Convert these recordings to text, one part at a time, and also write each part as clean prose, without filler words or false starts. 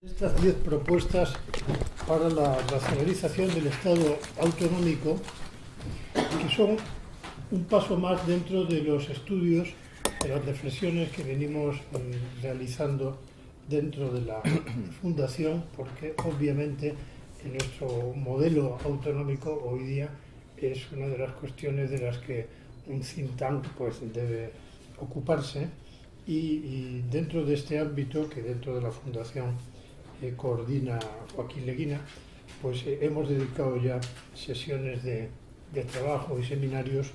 Estas 10 propuestas para la racionalización del Estado autonómico, que son un paso más dentro de los estudios, de las reflexiones que venimos realizando dentro de la Fundación, porque obviamente en nuestro modelo autonómico hoy día es una de las cuestiones de las que un think tank pues debe ocuparse y dentro de este ámbito que dentro de la Fundación coordina Joaquín Leguina, pues hemos dedicado ya sesiones de trabajo y seminarios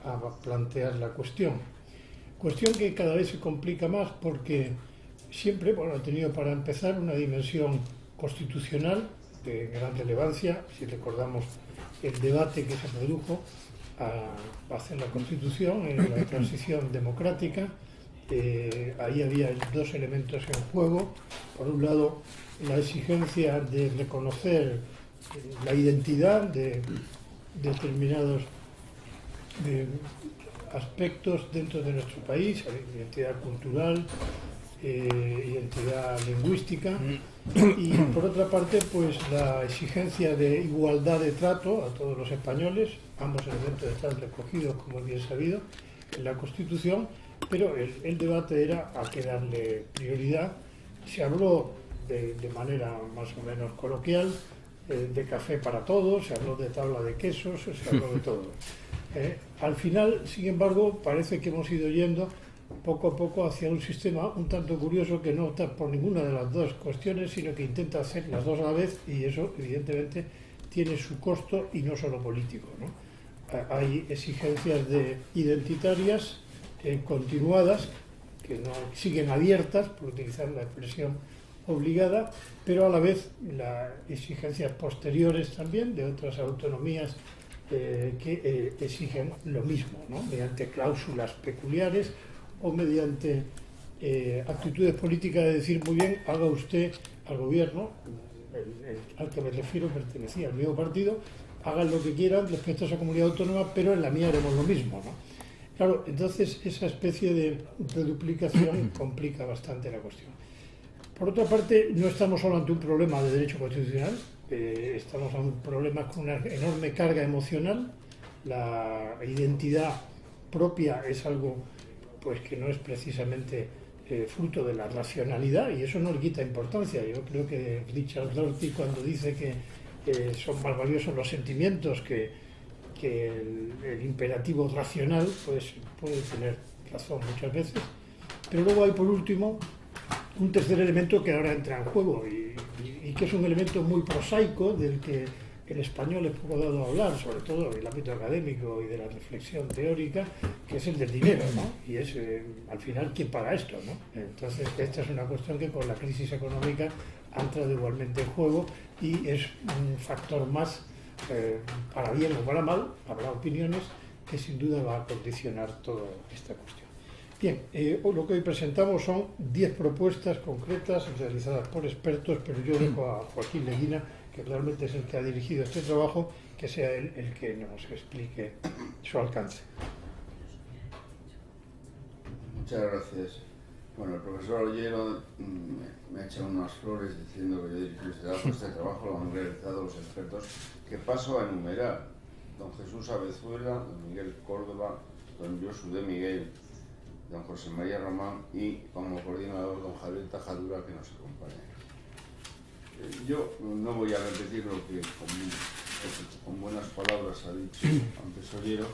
a plantear la cuestión que cada vez se complica más porque siempre ha tenido para empezar una dimensión constitucional de gran relevancia. Si recordamos el debate que se produjo a hacer la Constitución en la transición democrática, ahí había dos elementos en juego. Por un lado, la exigencia de reconocer la identidad de determinados aspectos dentro de nuestro país, identidad cultural, identidad lingüística, y por otra parte pues la exigencia de igualdad de trato a todos los españoles. Ambos elementos están recogidos, como es bien sabido, en la Constitución, pero el debate era a qué darle prioridad. Se habló de manera más o menos coloquial de café para todos, se habló de tabla de quesos, se habló de todo. Al final, sin embargo, parece que hemos ido yendo poco a poco hacia un sistema un tanto curioso que no opta por ninguna de las dos cuestiones, sino que intenta hacer las dos a la vez, y eso evidentemente tiene su costo y no solo político, ¿no? Hay exigencias identitarias continuadas que no siguen abiertas, por utilizar la expresión obligada, pero a la vez las exigencias posteriores también de otras autonomías que exigen lo mismo, ¿no? Mediante cláusulas peculiares o mediante actitudes políticas de decir, muy bien, haga usted al gobierno, al que me refiero pertenecía al mismo partido, hagan lo que quieran respecto a esa comunidad autónoma, pero en la mía haremos lo mismo, ¿no? Claro, entonces esa especie de duplicación complica bastante la cuestión. Por otra parte, no estamos solo ante un problema de derecho constitucional, estamos ante un problema con una enorme carga emocional. La identidad propia es algo pues que no es precisamente fruto de la racionalidad, y eso no le quita importancia. Yo creo que Richard Rorty, cuando dice que son más valiosos los sentimientos que el imperativo racional, pues puede tener razón muchas veces. Pero luego hay, por último, un tercer elemento que ahora entra en juego y que es un elemento muy prosaico del que el español es poco dado a hablar, sobre todo en el ámbito académico y de la reflexión teórica, que es el del dinero, ¿no? Y es, al final, ¿quién paga esto, no? Entonces, esta es una cuestión que con la crisis económica ha entrado igualmente en juego y es un factor más, para bien o para mal, habrá opiniones, que sin duda va a condicionar toda esta cuestión. Bien, lo que hoy presentamos son 10 propuestas concretas realizadas por expertos, pero yo dejo a Joaquín Leguina, que realmente es el que ha dirigido este trabajo, que sea él el que nos explique su alcance. Muchas gracias. Bueno, el profesor Ollero me ha echado unas flores diciendo que yo dirijo este trabajo lo han realizado los expertos, que paso a enumerar: don Jesús Avezuela, don Miguel Córdoba, don Josu de Miguel, don José María Román y, como coordinador, don Javier Tajadura, que nos acompaña. Yo no voy a repetir lo que con buenas palabras ha dicho antes Ollero,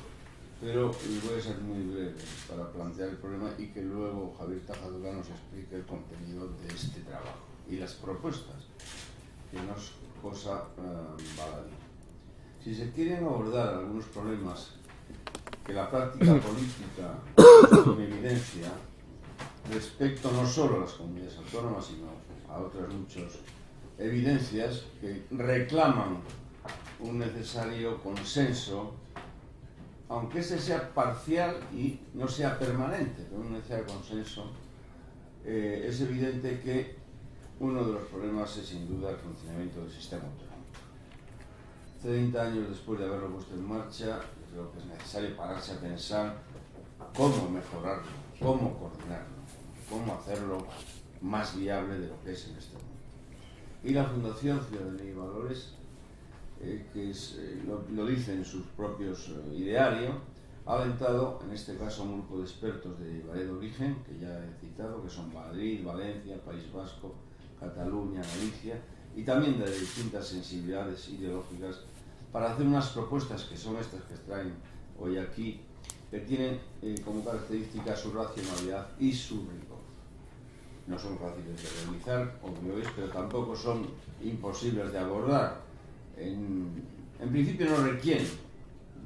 pero voy a ser muy breve para plantear el problema y que luego Javier Tajadura nos explique el contenido de este trabajo y las propuestas, que no es cosa baladí. Si se quieren abordar algunos problemas que la práctica política puso en evidencia respecto no solo a las comunidades autónomas, sino a otras muchas evidencias que reclaman un necesario consenso, aunque ese sea parcial y no sea permanente, pero un necesario consenso, es evidente que uno de los problemas es sin duda el funcionamiento del sistema autonómico. 30 años después de haberlo puesto en marcha, creo que es necesario pararse a pensar cómo mejorarlo, cómo coordinarlo, cómo hacerlo más viable de lo que es en este momento. Y la Fundación Ciudadanía y Valores, lo dice en sus propios idearios, ha alentado, en este caso, un grupo de expertos de variedad de origen, que ya he citado, que son Madrid, Valencia, País Vasco, Cataluña, Galicia, y también de distintas sensibilidades ideológicas, para hacer unas propuestas que son estas que traen hoy aquí, que tienen como característica su racionalidad y su rigor. No son fáciles de realizar, obvio es, pero tampoco son imposibles de abordar. En principio no requieren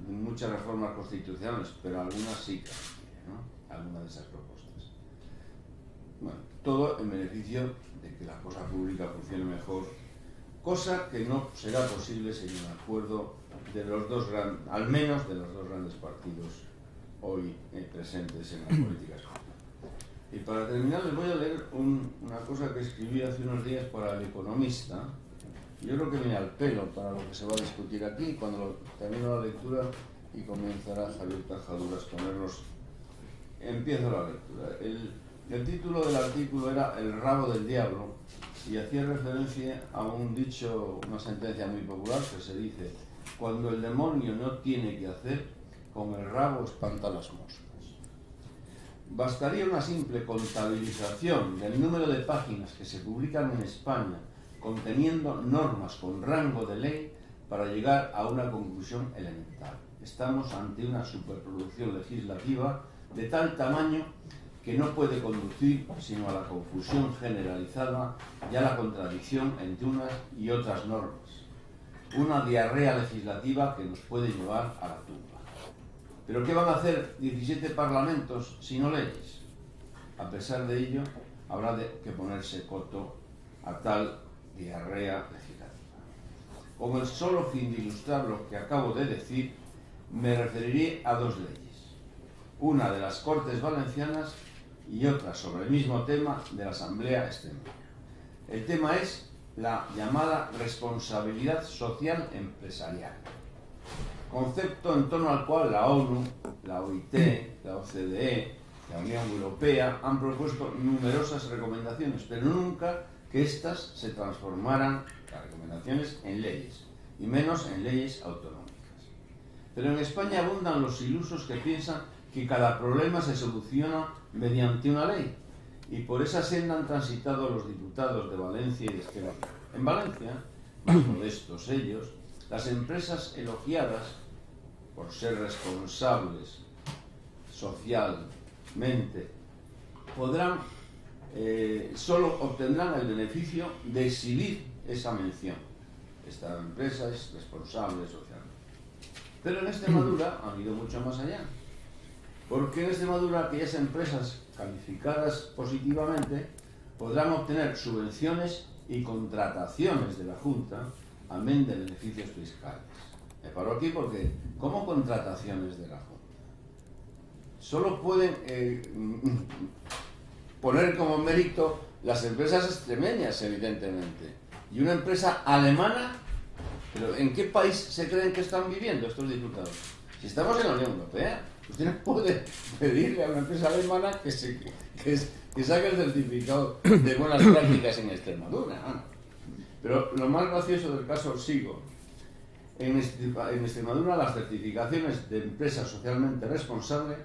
muchas reformas constitucionales, pero algunas sí cambian, ¿no? Algunas de esas propuestas. Bueno, todo en beneficio de que la cosa pública funcione mejor, cosa que no será posible sin un acuerdo de los dos al menos de los dos grandes partidos hoy presentes en la política española. Y para terminar les voy a leer una cosa que escribí hace unos días para El Economista. Yo creo que viene al pelo para lo que se va a discutir aquí. Cuando termino la lectura y comenzará Javier Tajaduras a ponernos... Empiezo la lectura. El título del artículo era El rabo del diablo y hacía referencia a un dicho, una sentencia muy popular que se dice: cuando el demonio no tiene que hacer, con el rabo espanta las moscas. Bastaría una simple contabilización del número de páginas que se publican en España conteniendo normas con rango de ley para llegar a una conclusión elemental. Estamos ante una superproducción legislativa de tal tamaño que no puede conducir sino a la confusión generalizada y a la contradicción entre unas y otras normas. Una diarrea legislativa que nos puede llevar a la tumba. ¿Pero qué van a hacer 17 parlamentos si no leyes? A pesar de ello, habrá que ponerse coto a tal diarrea legislativa. Con el solo fin de ilustrar lo que acabo de decir, me referiré a dos leyes. Una de las Cortes Valencianas y otra sobre el mismo tema de la Asamblea Extremeña. El tema es la llamada responsabilidad social empresarial, concepto en torno al cual la ONU, la OIT, la OCDE, la Unión Europea han propuesto numerosas recomendaciones, pero nunca que éstas se transformaran, las recomendaciones, en leyes, y menos en leyes autonómicas. Pero en España abundan los ilusos que piensan que cada problema se soluciona mediante una ley, y por esa senda han transitado los diputados de Valencia y de Extremadura. En Valencia, más modestos ellos, las empresas elogiadas por ser responsables socialmente podrán, solo obtendrán el beneficio de exhibir esa mención. Esta empresa es responsable socialmente. Pero en Extremadura han ido mucho más allá. Porque en Extremadura aquellas empresas calificadas positivamente podrán obtener subvenciones y contrataciones de la Junta, amén de beneficios fiscales. Me paro aquí porque, ¿cómo contrataciones de la Junta? Solo pueden poner como mérito las empresas extremeñas, evidentemente. Y una empresa alemana, ¿pero en qué país se creen que están viviendo estos diputados? Si estamos en la Unión Europea, usted no puede pedirle a una empresa alemana que saque el certificado de buenas prácticas en Extremadura. Pero lo más gracioso del caso sigo. En Extremadura las certificaciones de empresa socialmente responsable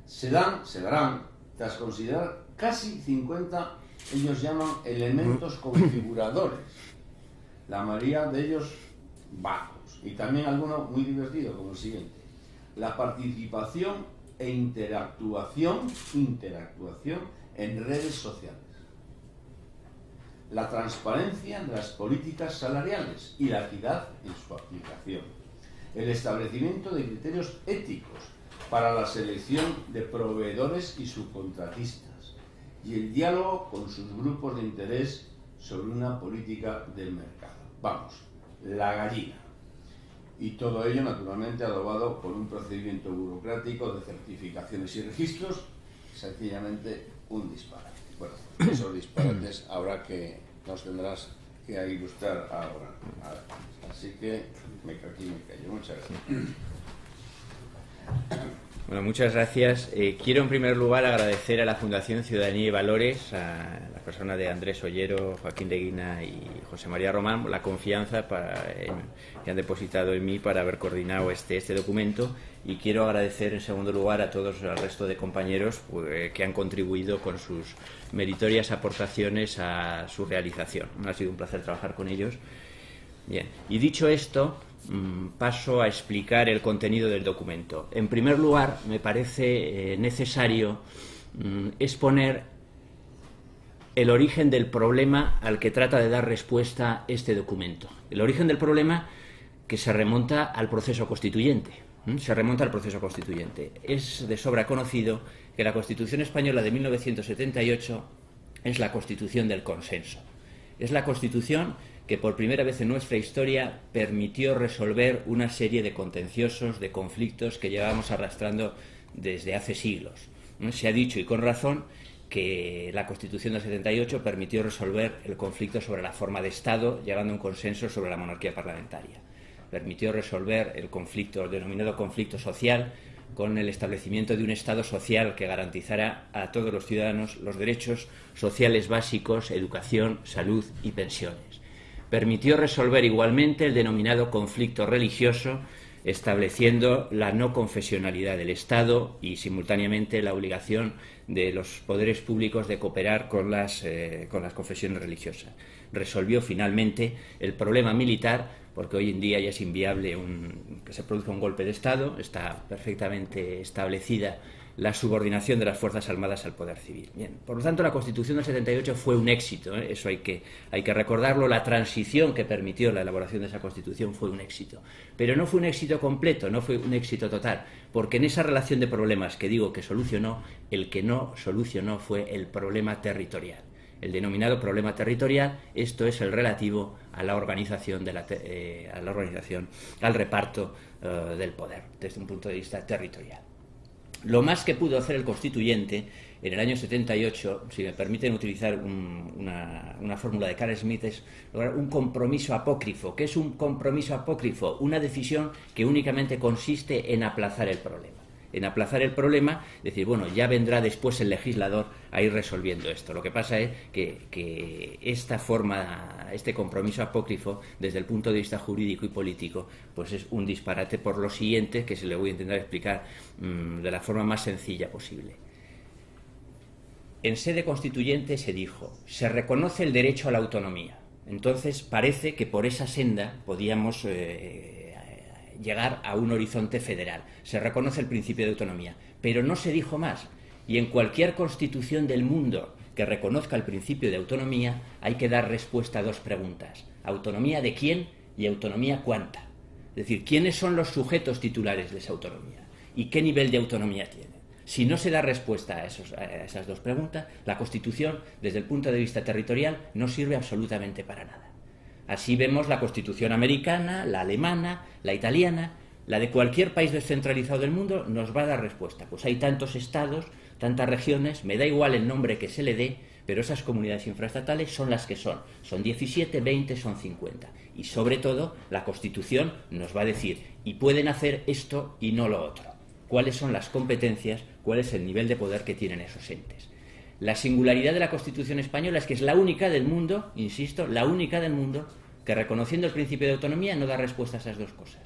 se darán tras considerar casi 50, ellos llaman elementos configuradores, la mayoría de ellos bajos, y también alguno muy divertido como el siguiente: la participación e interactuación en redes sociales, la transparencia de las políticas salariales y la equidad en su aplicación, el establecimiento de criterios éticos para la selección de proveedores y subcontratistas y el diálogo con sus grupos de interés sobre una política del mercado. Vamos, la gallina. Y todo ello, naturalmente, adobado por un procedimiento burocrático de certificaciones y registros, sencillamente un disparate. Bueno, esos disparates habrá que, nos tendrás que ilustrar ahora. Así que aquí me callo. Muchas gracias. Bueno, muchas gracias. Quiero en primer lugar agradecer a la Fundación Ciudadanía y Valores, a la persona de Andrés Ollero, Joaquín de Guina y José María Román, la confianza que han depositado en mí para haber coordinado este documento, y quiero agradecer en segundo lugar a todos el resto de compañeros que han contribuido con sus meritorias aportaciones a su realización. Ha sido un placer trabajar con ellos. Bien, y dicho esto, paso a explicar el contenido del documento. En primer lugar, me parece necesario exponer el origen del problema al que trata de dar respuesta este documento. El origen del problema que se remonta al proceso constituyente. Es de sobra conocido que la Constitución española de 1978 es la Constitución del consenso. Es la Constitución que por primera vez en nuestra historia permitió resolver una serie de contenciosos, de conflictos que llevábamos arrastrando desde hace siglos. Se ha dicho, y con razón, que la Constitución del 78 permitió resolver el conflicto sobre la forma de Estado, llegando a un consenso sobre la monarquía parlamentaria. Permitió resolver el conflicto, el denominado conflicto social, con el establecimiento de un Estado social que garantizara a todos los ciudadanos los derechos sociales básicos, educación, salud y pensiones. Permitió resolver igualmente el denominado conflicto religioso, estableciendo la no confesionalidad del Estado y simultáneamente la obligación de los poderes públicos de cooperar con las confesiones religiosas. Resolvió finalmente el problema militar, porque hoy en día ya es inviable que se produzca un golpe de Estado. Está perfectamente establecida la subordinación de las Fuerzas Armadas al poder civil. Bien, por lo tanto, la Constitución del 78 fue un éxito, eso hay que recordarlo. La transición que permitió la elaboración de esa Constitución fue un éxito, pero no fue un éxito completo, no fue un éxito total, porque en esa relación de problemas que digo que solucionó, el que no solucionó fue el problema territorial. El denominado problema territorial, esto es el relativo a la organización, al reparto del poder, desde un punto de vista territorial. Lo más que pudo hacer el constituyente en el año 78, si me permiten utilizar una fórmula de Carl Smith, es lograr un compromiso apócrifo. ¿Qué es un compromiso apócrifo? Una decisión que únicamente consiste en aplazar el problema. Es decir, bueno, ya vendrá después el legislador a ir resolviendo esto. Lo que pasa es que este compromiso apócrifo, desde el punto de vista jurídico y político, pues es un disparate por lo siguiente, que se le voy a intentar explicar de la forma más sencilla posible. En sede constituyente se dijo, se reconoce el derecho a la autonomía. Entonces parece que por esa senda podíamos llegar a un horizonte federal. Se reconoce el principio de autonomía, pero no se dijo más. Y en cualquier constitución del mundo que reconozca el principio de autonomía hay que dar respuesta a dos preguntas: ¿autonomía de quién y autonomía cuánta? Es decir, ¿quiénes son los sujetos titulares de esa autonomía? ¿Y qué nivel de autonomía tienen? Si no se da respuesta a esas dos preguntas, la Constitución, desde el punto de vista territorial, no sirve absolutamente para nada. Así vemos la Constitución americana, la alemana, la italiana, la de cualquier país descentralizado del mundo nos va a dar respuesta. Pues hay tantos estados, tantas regiones, me da igual el nombre que se le dé, pero esas comunidades infraestatales son las que son. Son 17, 20, son 50. Y sobre todo, la Constitución nos va a decir, y pueden hacer esto y no lo otro. ¿Cuáles son las competencias? ¿Cuál es el nivel de poder que tienen esos entes? La singularidad de la Constitución española es que es la única del mundo, insisto, la única del mundo, que reconociendo el principio de autonomía no da respuesta a esas dos cosas.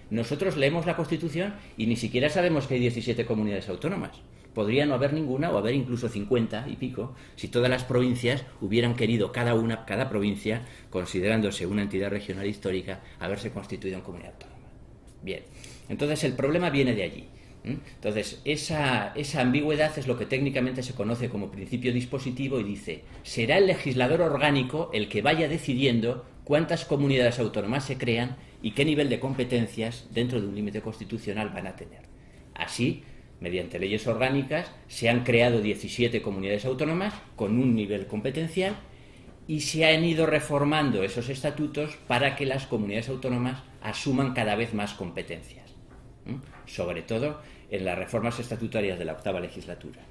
Nosotros leemos la Constitución y ni siquiera sabemos que hay 17 comunidades autónomas. Podría no haber ninguna o haber incluso 50 y pico si todas las provincias hubieran querido cada provincia, considerándose una entidad regional histórica, haberse constituido en comunidad autónoma. Bien, entonces el problema viene de allí. Entonces, esa ambigüedad es lo que técnicamente se conoce como principio dispositivo y dice, será el legislador orgánico el que vaya decidiendo cuántas comunidades autónomas se crean y qué nivel de competencias dentro de un límite constitucional van a tener. Así, mediante leyes orgánicas, se han creado 17 comunidades autónomas con un nivel competencial y se han ido reformando esos estatutos para que las comunidades autónomas asuman cada vez más competencias. Sobre todo en las reformas estatutarias de la octava legislatura.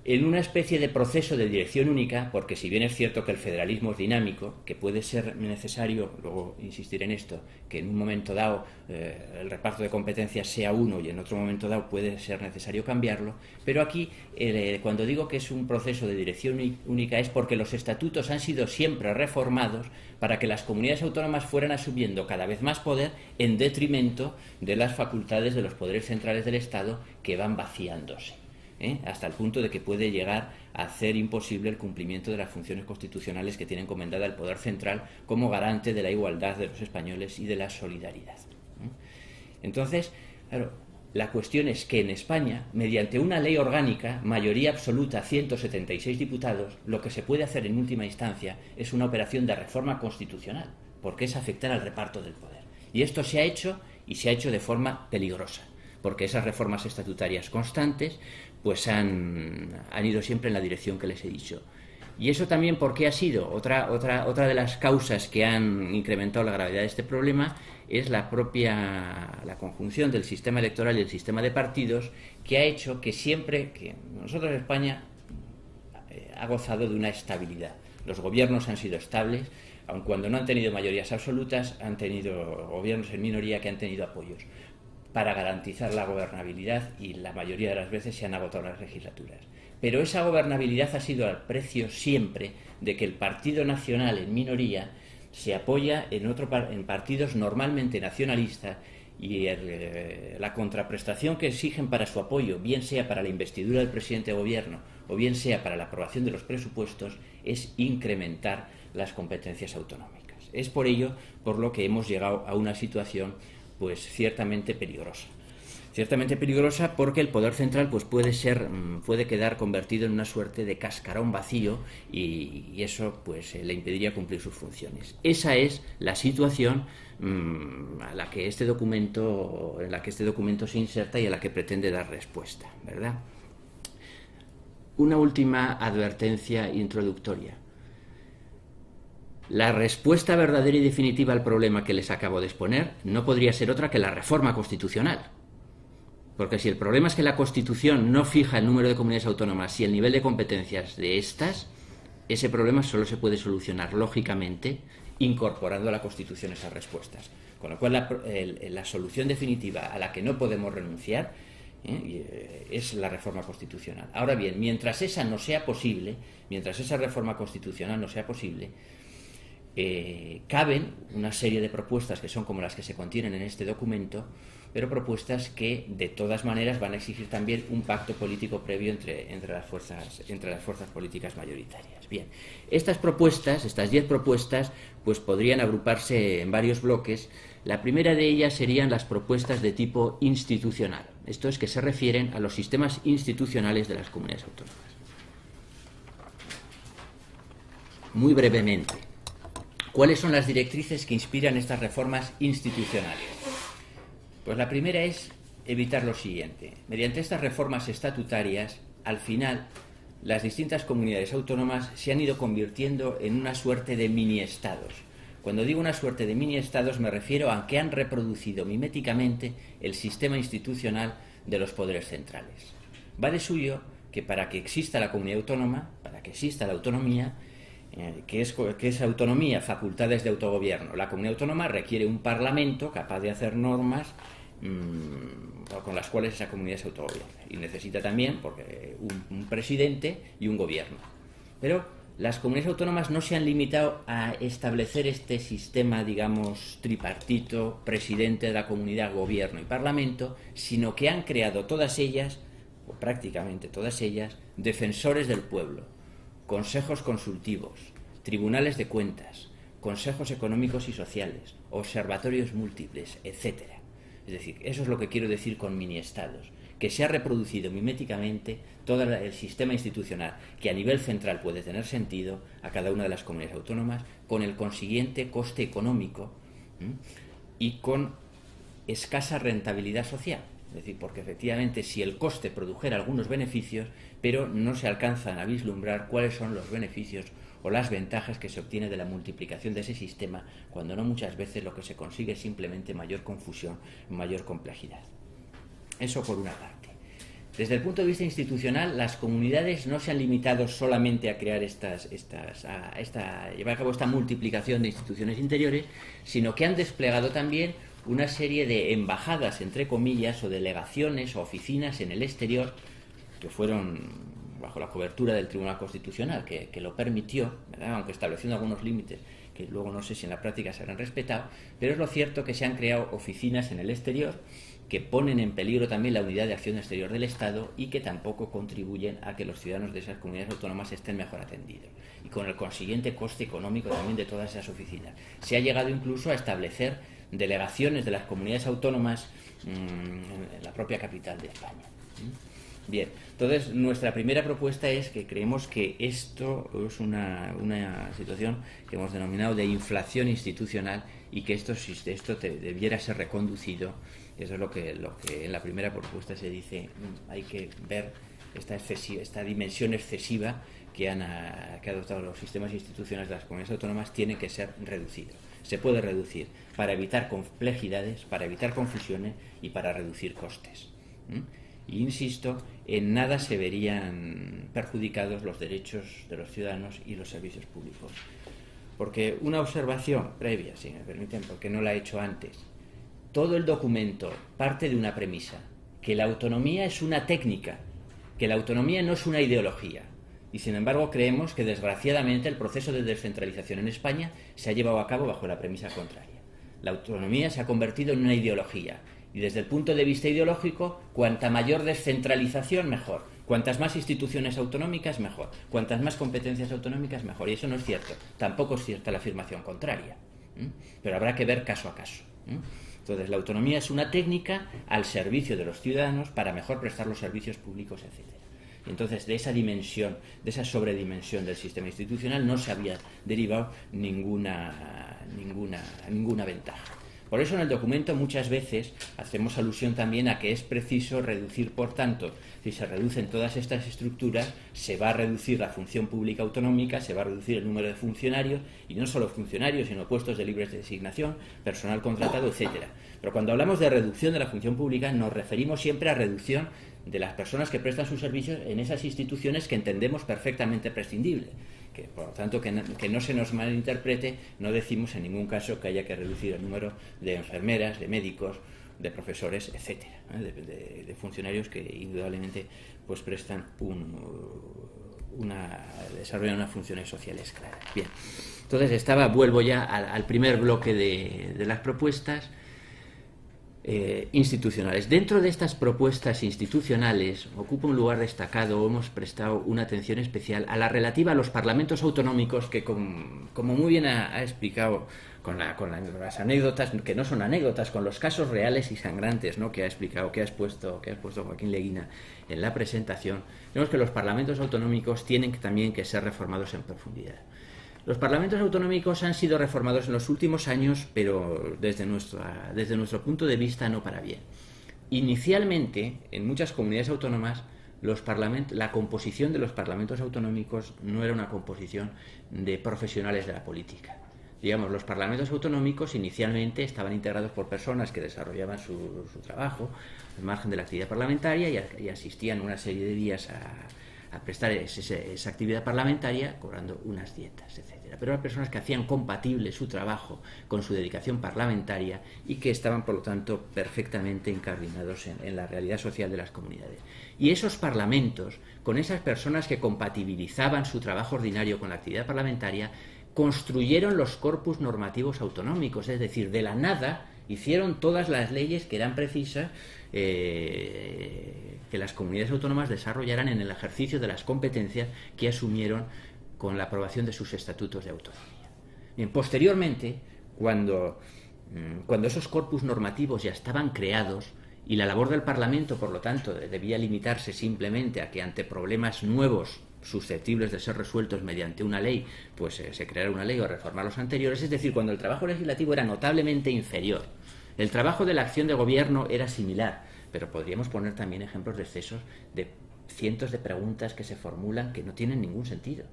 en una especie de proceso de dirección única, porque si bien es cierto que el federalismo es dinámico, que puede ser necesario, luego insistiré en esto, que en un momento dado el reparto de competencias sea uno y en otro momento dado puede ser necesario cambiarlo, pero aquí cuando digo que es un proceso de dirección única es porque los estatutos han sido siempre reformados para que las comunidades autónomas fueran asumiendo cada vez más poder en detrimento de las facultades de los poderes centrales del Estado que van vaciándose. Hasta el punto de que puede llegar a hacer imposible el cumplimiento de las funciones constitucionales que tiene encomendada el Poder Central como garante de la igualdad de los españoles y de la solidaridad. Entonces, claro, la cuestión es que en España, mediante una ley orgánica, mayoría absoluta, 176 diputados, lo que se puede hacer en última instancia es una operación de reforma constitucional, porque es afectar al reparto del poder. Y esto se ha hecho, y se ha hecho de forma peligrosa, porque esas reformas estatutarias constantes pues han ido siempre en la dirección que les he dicho. Y eso también, ¿por qué ha sido? Otra de las causas que han incrementado la gravedad de este problema es la conjunción del sistema electoral y el sistema de partidos, que ha hecho que siempre, que nosotros en España ha gozado de una estabilidad. Los gobiernos han sido estables, aun cuando no han tenido mayorías absolutas, han tenido gobiernos en minoría que han tenido apoyos para garantizar la gobernabilidad, y la mayoría de las veces se han agotado las legislaturas. Pero esa gobernabilidad ha sido al precio siempre de que el Partido Nacional en minoría se apoya en partidos normalmente nacionalistas, y la contraprestación que exigen para su apoyo, bien sea para la investidura del presidente de gobierno o bien sea para la aprobación de los presupuestos, es incrementar las competencias autonómicas. Es por ello por lo que hemos llegado a una situación pues ciertamente peligrosa. Ciertamente peligrosa porque el poder central pues puede quedar convertido en una suerte de cascarón vacío, y eso pues le impediría cumplir sus funciones. Esa es la situación en la que este documento se inserta y a la que pretende dar respuesta, ¿verdad? Una última advertencia introductoria. La respuesta verdadera y definitiva al problema que les acabo de exponer no podría ser otra que la reforma constitucional. Porque si el problema es que la Constitución no fija el número de comunidades autónomas y el nivel de competencias de estas, ese problema solo se puede solucionar lógicamente incorporando a la Constitución esas respuestas. Con lo cual la solución definitiva a la que no podemos renunciar es la reforma constitucional. Ahora bien, mientras esa reforma constitucional no sea posible, caben una serie de propuestas que son como las que se contienen en este documento, pero propuestas que de todas maneras van a exigir también un pacto político previo entre las fuerzas políticas mayoritarias. Bien, estas 10 propuestas, pues podrían agruparse en varios bloques. La primera de ellas serían las propuestas de tipo institucional, esto es, que se refieren a los sistemas institucionales de las comunidades autónomas. Muy brevemente, ¿cuáles son las directrices que inspiran estas reformas institucionales? Pues la primera es evitar lo siguiente. Mediante estas reformas estatutarias, al final, las distintas comunidades autónomas se han ido convirtiendo en una suerte de mini-estados. Cuando digo una suerte de mini-estados me refiero a que han reproducido miméticamente el sistema institucional de los poderes centrales. Va de suyo que para que exista la comunidad autónoma, para que exista la autonomía, que es autonomía, facultades de autogobierno. La comunidad autónoma requiere un parlamento capaz de hacer normas con las cuales esa comunidad se autogobierna, y necesita también un presidente y un gobierno. Pero las comunidades autónomas no se han limitado a establecer este sistema, digamos, tripartito, presidente de la comunidad, gobierno y parlamento, sino que han creado todas ellas, o prácticamente todas ellas, defensores del pueblo, consejos consultivos, tribunales de cuentas, consejos económicos y sociales, observatorios múltiples, etc. Es decir, eso es lo que quiero decir con mini-estados, que se ha reproducido miméticamente todo el sistema institucional que a nivel central puede tener sentido a cada una de las comunidades autónomas, con el consiguiente coste económico y con escasa rentabilidad social. Es decir, porque efectivamente si el coste produjera algunos beneficios, pero no se alcanzan a vislumbrar cuáles son los beneficios o las ventajas que se obtiene de la multiplicación de ese sistema, cuando no muchas veces lo que se consigue es simplemente mayor confusión, mayor complejidad. Eso por una parte. Desde el punto de vista institucional, las comunidades no se han limitado solamente a crear llevar a cabo esta multiplicación de instituciones interiores, sino que han desplegado también una serie de embajadas, entre comillas, o delegaciones o oficinas en el exterior, que fueron bajo la cobertura del Tribunal Constitucional, que lo permitió, ¿verdad? Aunque estableciendo algunos límites que luego no sé si en la práctica se habrán respetado, pero es lo cierto que se han creado oficinas en el exterior que ponen en peligro también la unidad de acción exterior del Estado y que tampoco contribuyen a que los ciudadanos de esas comunidades autónomas estén mejor atendidos. Y con el consiguiente coste económico también de todas esas oficinas. Se ha llegado incluso a establecer delegaciones de las comunidades autónomas en la propia capital de España. Bien, entonces nuestra primera propuesta es que creemos que esto es una situación que hemos denominado de inflación institucional y que esto debiera ser reconducido. Eso es lo que en la primera propuesta se dice, hay que ver esta dimensión excesiva que han adoptado los sistemas institucionales de las comunidades autónomas tiene que ser reducido. Se puede reducir para evitar complejidades, para evitar confusiones y para reducir costes. Y insisto, en nada se verían perjudicados los derechos de los ciudadanos y los servicios públicos. Porque una observación previa, si me permiten, porque no la he hecho antes, todo el documento parte de una premisa, que la autonomía es una técnica, que la autonomía no es una ideología. Y sin embargo creemos que desgraciadamente el proceso de descentralización en España se ha llevado a cabo bajo la premisa contraria. La autonomía se ha convertido en una ideología y desde el punto de vista ideológico, cuanta mayor descentralización mejor, cuantas más instituciones autonómicas mejor, cuantas más competencias autonómicas mejor. Y eso no es cierto, tampoco es cierta la afirmación contraria, pero habrá que ver caso a caso. Entonces la autonomía es una técnica al servicio de los ciudadanos para mejor prestar los servicios públicos, etc. Y entonces de esa dimensión, de esa sobredimensión del sistema institucional no se había derivado ninguna ventaja. Por eso en el documento muchas veces hacemos alusión también a que es preciso reducir, por tanto, si se reducen todas estas estructuras, se va a reducir la función pública autonómica, se va a reducir el número de funcionarios, y no solo funcionarios, sino puestos de libre designación, personal contratado, etcétera. Pero cuando hablamos de reducción de la función pública, nos referimos siempre a reducción de las personas que prestan sus servicios en esas instituciones que entendemos perfectamente prescindibles. Que, por lo tanto, que no se nos malinterprete, no decimos en ningún caso que haya que reducir el número de enfermeras, de médicos, de profesores, etcétera, de funcionarios que indudablemente pues prestan desarrollan unas funciones sociales claras. Bien, entonces vuelvo ya al primer bloque de las propuestas institucionales. Dentro de estas propuestas institucionales ocupa un lugar destacado, hemos prestado una atención especial a la relativa a los parlamentos autonómicos que, como muy bien ha explicado con las anécdotas, que no son anécdotas, con los casos reales y sangrantes, ¿no?, que ha explicado, que ha expuesto Joaquín Leguina en la presentación, vemos que los parlamentos autonómicos tienen también que ser reformados en profundidad. Los parlamentos autonómicos han sido reformados en los últimos años, pero desde nuestro punto de vista no para bien. Inicialmente, en muchas comunidades autónomas, la composición de los parlamentos autonómicos no era una composición de profesionales de la política. Digamos, los parlamentos autonómicos inicialmente estaban integrados por personas que desarrollaban su trabajo al margen de la actividad parlamentaria y asistían una serie de días a prestar esa actividad parlamentaria cobrando unas dietas, etcétera. Pero eran personas que hacían compatible su trabajo con su dedicación parlamentaria y que estaban, por lo tanto, perfectamente incardinados en la realidad social de las comunidades. Y esos parlamentos, con esas personas que compatibilizaban su trabajo ordinario con la actividad parlamentaria, construyeron los corpus normativos autonómicos, es decir, de la nada hicieron todas las leyes que eran precisas que las comunidades autónomas desarrollaran en el ejercicio de las competencias que asumieron con la aprobación de sus estatutos de autonomía. Bien, posteriormente, cuando esos corpus normativos ya estaban creados y la labor del Parlamento, por lo tanto, debía limitarse simplemente a que ante problemas nuevos susceptibles de ser resueltos mediante una ley, pues se creara una ley o reformar los anteriores, es decir, cuando el trabajo legislativo era notablemente inferior. El trabajo de la acción de gobierno era similar, pero podríamos poner también ejemplos de excesos de cientos de preguntas que se formulan que no tienen ningún sentido.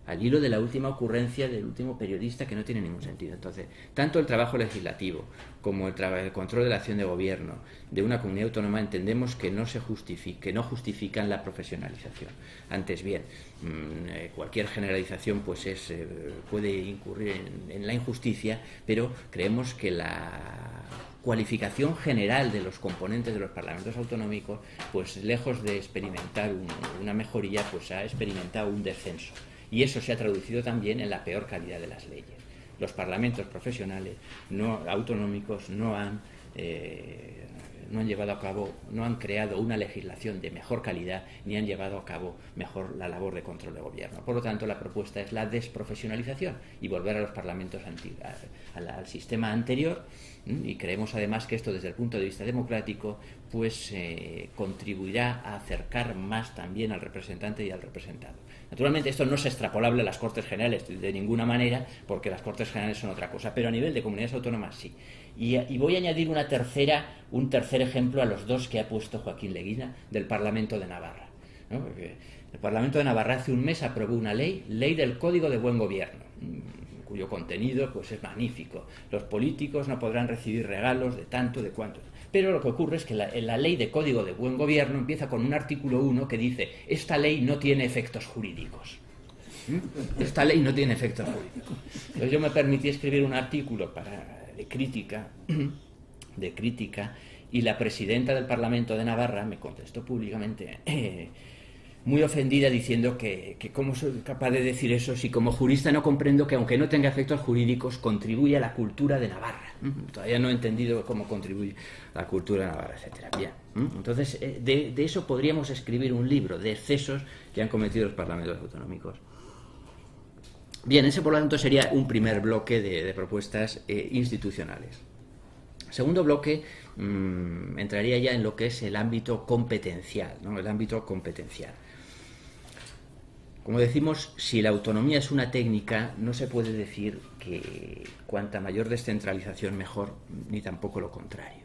al hilo de la última ocurrencia del último periodista, que no tiene ningún sentido. Entonces, tanto el trabajo legislativo como el control de la acción de gobierno de una comunidad autónoma entendemos que no justifican la profesionalización. Antes bien, cualquier generalización pues puede incurrir en la injusticia, pero creemos que la cualificación general de los componentes de los parlamentos autonómicos, pues lejos de experimentar una mejoría, pues ha experimentado un descenso. Y eso se ha traducido también en la peor calidad de las leyes. Los parlamentos profesionales autonómicos no han llevado a cabo, no han creado una legislación de mejor calidad, ni han llevado a cabo mejor la labor de control de gobierno. Por lo tanto, la propuesta es la desprofesionalización y volver a los parlamentos al sistema anterior, y creemos además que esto, desde el punto de vista democrático, pues contribuirá a acercar más también al representante y al representado. Naturalmente, esto no es extrapolable a las Cortes Generales de ninguna manera, porque las Cortes Generales son otra cosa, pero a nivel de comunidades autónomas sí. Y voy a añadir un tercer ejemplo a los dos que ha puesto Joaquín Leguina del Parlamento de Navarra, ¿no? Porque el Parlamento de Navarra hace un mes aprobó una ley del Código de Buen Gobierno, cuyo contenido pues es magnífico. Los políticos no podrán recibir regalos de tanto, de cuánto. Pero lo que ocurre es que la ley de Código de Buen Gobierno empieza con un artículo 1 que dice: esta ley no tiene efectos jurídicos. Esta ley no tiene efectos jurídicos. Entonces yo me permití escribir un artículo de crítica, y la presidenta del Parlamento de Navarra me contestó públicamente, muy ofendida, diciendo que cómo soy capaz de decir eso si como jurista no comprendo que, aunque no tenga efectos jurídicos, contribuye a la cultura de Navarra. Todavía no he entendido cómo contribuye a la cultura de Navarra, etcétera. Bien. Entonces, de eso podríamos escribir un libro, de excesos que han cometido los parlamentos autonómicos. Bien, ese por lo tanto sería un primer bloque de propuestas institucionales. Segundo bloque, entraría ya en lo que es el ámbito competencial, ¿no? El ámbito competencial. Como decimos, si la autonomía es una técnica, no se puede decir que cuanta mayor descentralización mejor, ni tampoco lo contrario.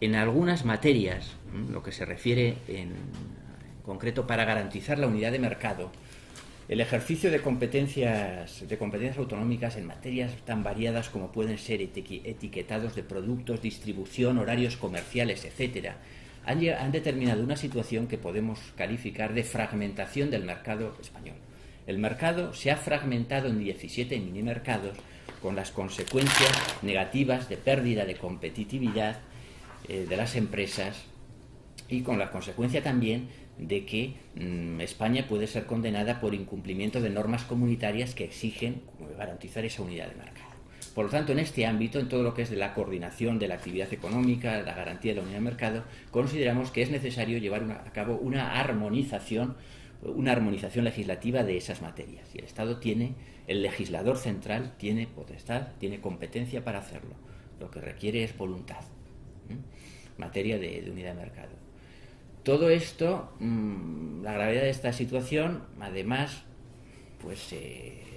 En algunas materias, lo que se refiere en concreto para garantizar la unidad de mercado, el ejercicio de competencias autonómicas en materias tan variadas como pueden ser etiquetados de productos, distribución, horarios comerciales, etcétera, han determinado una situación que podemos calificar de fragmentación del mercado español. El mercado se ha fragmentado en 17 minimercados, con las consecuencias negativas de pérdida de competitividad de las empresas, y con la consecuencia también de que España puede ser condenada por incumplimiento de normas comunitarias que exigen garantizar esa unidad de mercado. Por lo tanto, en este ámbito, en todo lo que es de la coordinación de la actividad económica, la garantía de la unidad de mercado, consideramos que es necesario llevar a cabo una armonización legislativa de esas materias. Y el legislador central tiene potestad, tiene competencia para hacerlo. Lo que requiere es voluntad. Materia de unidad de mercado. Todo esto, la gravedad de esta situación, además, pues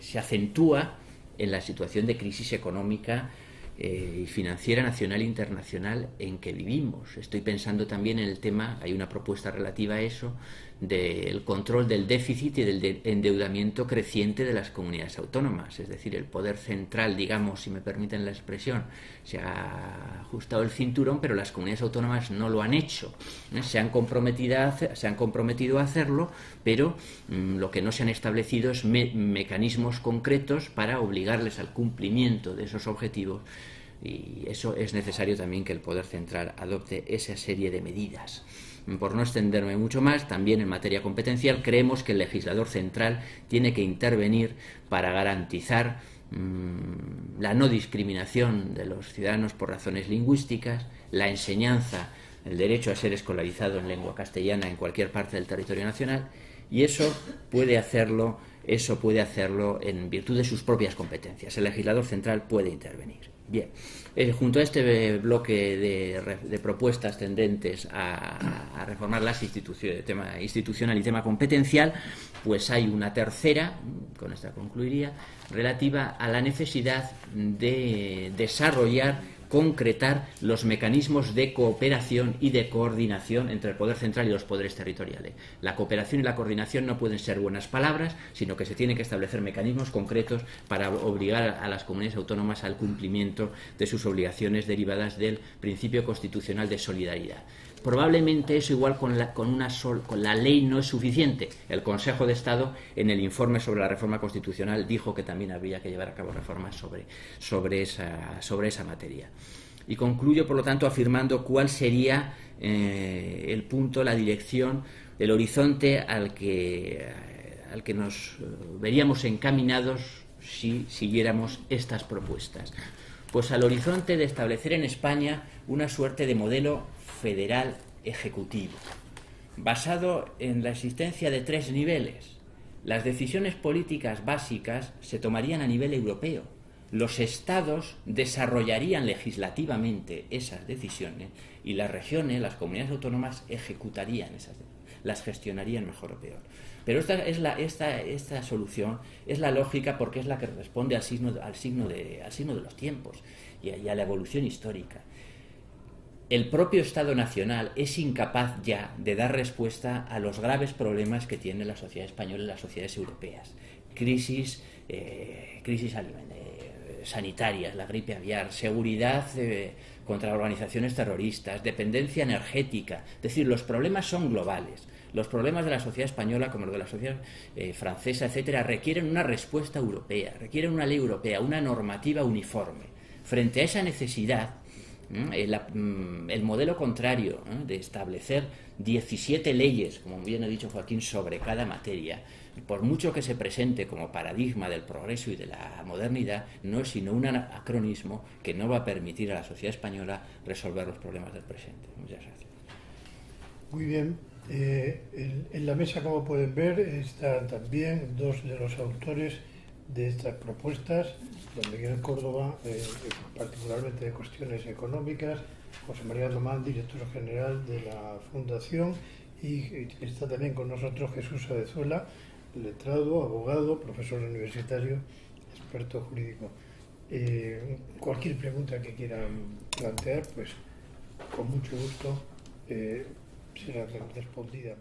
se acentúa en la situación de crisis económica y financiera nacional e internacional en que vivimos. Estoy pensando también en el tema, hay una propuesta relativa a eso, del control del déficit y del endeudamiento creciente de las comunidades autónomas. Es decir, el poder central, digamos, si me permiten la expresión, se ha ajustado el cinturón, pero las comunidades autónomas no lo han hecho. Se han comprometido a hacerlo, pero lo que no se han establecido es mecanismos concretos para obligarles al cumplimiento de esos objetivos, y eso es necesario también que el poder central adopte esa serie de medidas. Por no extenderme mucho más, también en materia competencial creemos que el legislador central tiene que intervenir para garantizar la no discriminación de los ciudadanos por razones lingüísticas, la enseñanza, el derecho a ser escolarizado en lengua castellana en cualquier parte del territorio nacional, y eso puede hacerlo en virtud de sus propias competencias. El legislador central puede intervenir. Bien, junto a este bloque de propuestas tendentes a reformar las instituciones, tema institucional y tema competencial, pues hay una tercera, con esta concluiría, relativa a la necesidad de desarrollar concretar los mecanismos de cooperación y de coordinación entre el poder central y los poderes territoriales. La cooperación y la coordinación no pueden ser buenas palabras, sino que se tienen que establecer mecanismos concretos para obligar a las comunidades autónomas al cumplimiento de sus obligaciones derivadas del principio constitucional de solidaridad. Probablemente eso igual con la ley no es suficiente. El Consejo de Estado, en el informe sobre la reforma constitucional, dijo que también habría que llevar a cabo reformas sobre esa materia. Y concluyo, por lo tanto, afirmando cuál sería el punto, la dirección, el horizonte al que nos veríamos encaminados si siguiéramos estas propuestas. Pues al horizonte de establecer en España una suerte de modelo federal ejecutivo, basado en la existencia de 3 niveles. Las decisiones políticas básicas se tomarían a nivel europeo. Los estados desarrollarían legislativamente esas decisiones y las regiones, las comunidades autónomas, ejecutarían esas decisiones, las gestionarían mejor o peor. Pero esta solución es la lógica porque es la que responde al signo de los tiempos y a la evolución histórica. El propio Estado nacional es incapaz ya de dar respuesta a los graves problemas que tiene la sociedad española y las sociedades europeas. Crisis sanitarias, la gripe aviar, seguridad contra organizaciones terroristas, dependencia energética. Es decir, los problemas son globales. Los problemas de la sociedad española, como los de la sociedad francesa, etcétera, requieren una respuesta europea, requieren una ley europea, una normativa uniforme. Frente a esa necesidad, el modelo contrario de establecer 17 leyes, como bien ha dicho Joaquín, sobre cada materia, por mucho que se presente como paradigma del progreso y de la modernidad, no es sino un anacronismo que no va a permitir a la sociedad española resolver los problemas del presente. Muchas gracias. Muy bien. En la mesa, como pueden ver, están también 2 de los autores de estas propuestas, don Miguel Córdoba, particularmente de cuestiones económicas, José María Lomán, director general de la Fundación, y está también con nosotros Jesús Adezuela, letrado, abogado, profesor universitario, experto jurídico. Cualquier pregunta que quieran plantear, pues con mucho gusto será respondida.